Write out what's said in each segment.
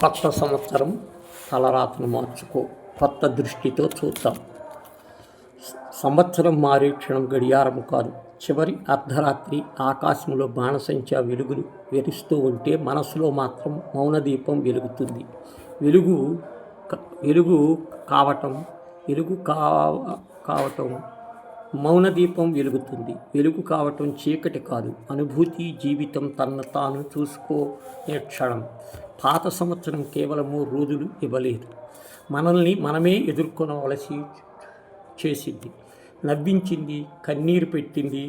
కొత్త సంవత్సరం తలరాతను మార్చుకో, కొత్త దృష్టితో చూద్దాం. సంవత్సరం మారే క్షణం గడియారం కాదు, చివరి అర్ధరాత్రి ఆకాశంలో బాణసంచా వెలుగులు వెలుస్తూ ఉంటే మనసులో మాత్రం మౌనదీపం వెలుగుతుంది. వెలుగు కావటం మౌనదీపం వెలుగుతుంది. వెలుగు కావటం చీకటి కాదు, అనుభూతి, జీవితం తనను తాను చూసుకోనే క్షణం. పాత సంవత్సరం కేవలము రోజులు ఇవ్వలేదు, మనల్ని మనమే ఎదుర్కొనవలసి చేసింది. నవ్వించింది, కన్నీరు పెట్టింది,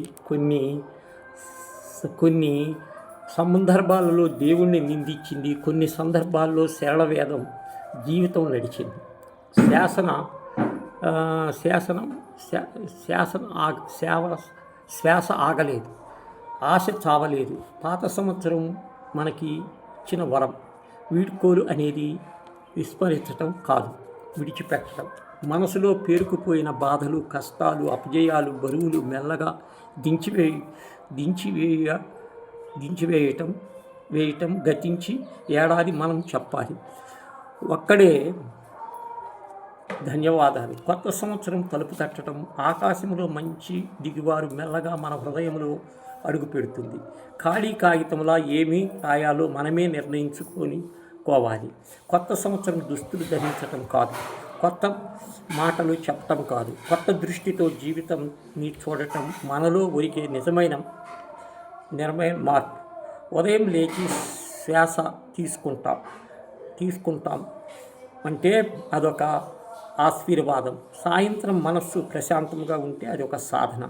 కొన్ని సందర్భాలలో దేవుణ్ణి నిందించింది, కొన్ని సందర్భాల్లో సరళ వేదం జీవితం నడిచింది. శ్వాస ఆగలేదు, ఆశ చావలేదు. పాత సంవత్సరం మనకి ఇచ్చిన వరం. వీడ్కోలు అనేది విస్మరించటం కాదు, విడిచిపెట్టడం. మనసులో పేరుకుపోయిన బాధలు, కష్టాలు, అపజయాలు, బరువులు మెల్లగా వేయటం గతించి ఏడాది మనం చెప్పాలి ఒక్కడే ధన్యవాదాలు. కొత్త సంవత్సరం తలుపు తట్టడం, ఆకాశంలో మంచి దిగువారు మెల్లగా మన హృదయంలో అడుగు పెడుతుంది. ఖాళీ కాగితంలా ఏమీ రాయాలో మనమే నిర్ణయించుకోవాలి. కొత్త సంవత్సరం దుస్తులు ధరించటం కాదు, కొత్త మాటలు చెప్పటం కాదు, కొత్త దృష్టితో జీవితాన్ని చూడటం మనలో ఒరిగే నిజమైన మార్పు. ఉదయం లేచి శ్వాస తీసుకుంటాం అంటే అదొక ఆశీర్వాదం. సాయంత్రం మనస్సు ప్రశాంతంగా ఉంటే అది ఒక సాధన.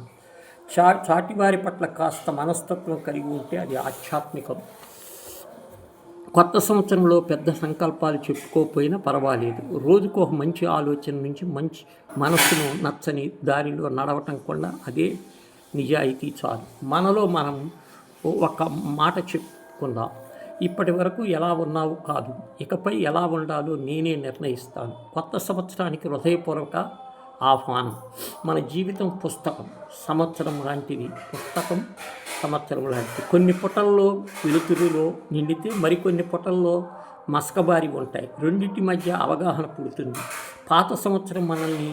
చాటివారి పట్ల కాస్త మనస్తత్వం కలిగి ఉంటే అది ఆధ్యాత్మికం. కొత్త సంవత్సరంలో పెద్ద సంకల్పాలు చెప్పుకోకపోయినా పర్వాలేదు. రోజుకు ఒక మంచి ఆలోచన నుంచి మంచి మనస్సును నచ్చని దారిలో నడవటం కూడా అదే నిజాయితీ చాలు. మనలో మనం ఒక మాట చెప్పుకుందాం. ఇప్పటి వరకు ఎలా ఉన్నావు కాదు, ఇకపై ఎలా ఉండాలో నేనే నిర్ణయిస్తాను. కొత్త సంవత్సరానికి హృదయపూర్వక ఆహ్వానం. మన జీవితం పుస్తకం సంవత్సరం లాంటిది. కొన్ని పుటల్లో వెలుతురులో నిండితే మరికొన్ని పుటల్లో మసకబారి ఉంటాయి. రెండింటి మధ్య అవగాహన పుడుతుంది. పాత సంవత్సరం మనల్ని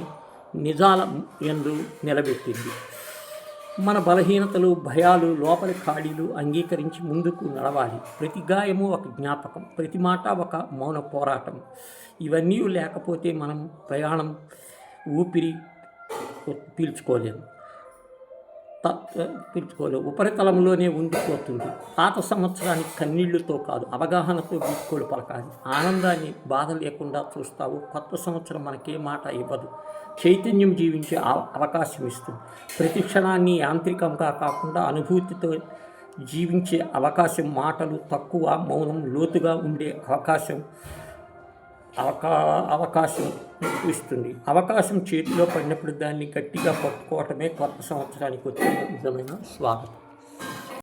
నిజాల యందు నిలబెట్టింది. మన బలహీనతలు, భయాలు, లోపలి ఖాళీలు అంగీకరించి ముందుకు నడవాలి. ప్రతి గాయము ఒక జ్ఞాపకం, ప్రతి మాట ఒక మౌన పోరాటం. ఇవన్నీ లేకపోతే మనం ప్రయాణం ఊపిరి పీల్చుకోలేము, ఉపరితలంలోనే ఉండిపోతుంది. పాత సంవత్సరానికి కన్నీళ్లతో కాదు, అవగాహనతో వీడ్కోలు పలకాలి. ఆనందాన్ని బాధ లేకుండా చూస్తావు. కొత్త సంవత్సరం మనకే మాట ఇవ్వదు, చైతన్యం జీవించే అవకాశం ఇస్తుంది. ప్రతి క్షణాన్ని యాంత్రికంగా కాకుండా అనుభూతితో జీవించే అవకాశం. మాటలు తక్కువ, మౌనం లోతుగా ఉండే అవకాశం ఇస్తుంది. అవకాశం చేతిలో పడినప్పుడు దాన్ని గట్టిగా పట్టుకోవటమే కొత్త సంవత్సరానికి వచ్చే నిజమైన స్వాగతం.